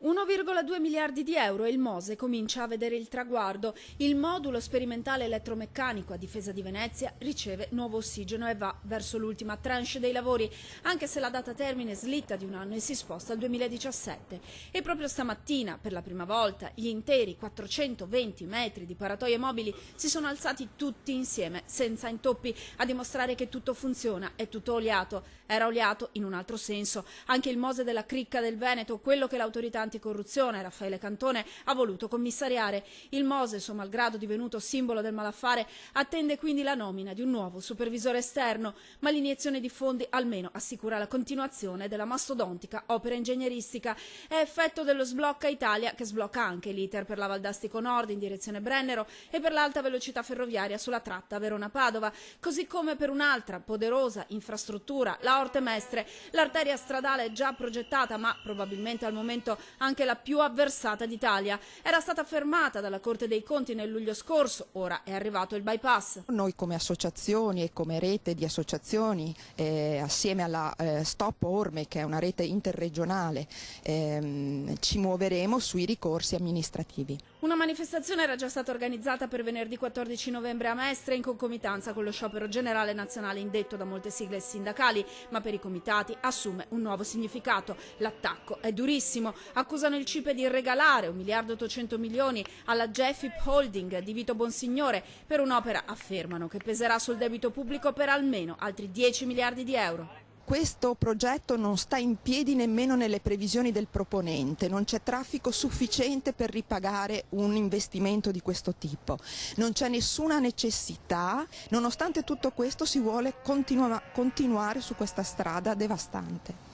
1,2 miliardi di euro e il Mose comincia a vedere il traguardo. Il modulo sperimentale elettromeccanico a difesa di Venezia riceve nuovo ossigeno e va verso l'ultima tranche dei lavori, anche se la data termine slitta di un anno e si sposta al 2017. E proprio stamattina, per la prima volta, gli interi 420 metri di paratoie mobili si sono alzati tutti insieme, senza intoppi, a dimostrare che tutto funziona, è tutto oliato. Era oliato in un altro senso. Anche il Mose della Cricca del Veneto, quello che l'autorità anticorruzione Raffaele Cantone ha voluto commissariare. Il Mose, suo malgrado divenuto simbolo del malaffare, attende quindi la nomina di un nuovo supervisore esterno, ma l'iniezione di fondi almeno assicura la continuazione della mastodontica opera ingegneristica. È effetto dello sblocca Italia, che sblocca anche l'iter per la Valdastico Nord in direzione Brennero e per l'alta velocità ferroviaria sulla tratta Verona-Padova, così come per un'altra poderosa infrastruttura, la Orte Mestre. L'arteria stradale è già progettata, ma probabilmente al momento anche la più avversata d'Italia. Era stata fermata dalla Corte dei Conti nel luglio scorso, ora è arrivato il bypass. Noi come associazioni e come rete di associazioni, assieme alla Stop Orme, che è una rete interregionale, ci muoveremo sui ricorsi amministrativi. Una manifestazione era già stata organizzata per venerdì 14 novembre a Mestre in concomitanza con lo sciopero generale nazionale indetto da molte sigle sindacali, ma per i comitati assume un nuovo significato. L'attacco è durissimo. Accusano il CIPE di regalare 1.800 milioni alla Jeffip Holding di Vito Bonsignore per un'opera, affermano, che peserà sul debito pubblico per almeno altri 10 miliardi di euro. Questo progetto non sta in piedi nemmeno nelle previsioni del proponente, non c'è traffico sufficiente per ripagare un investimento di questo tipo, non c'è nessuna necessità, nonostante tutto questo si vuole continuare su questa strada devastante.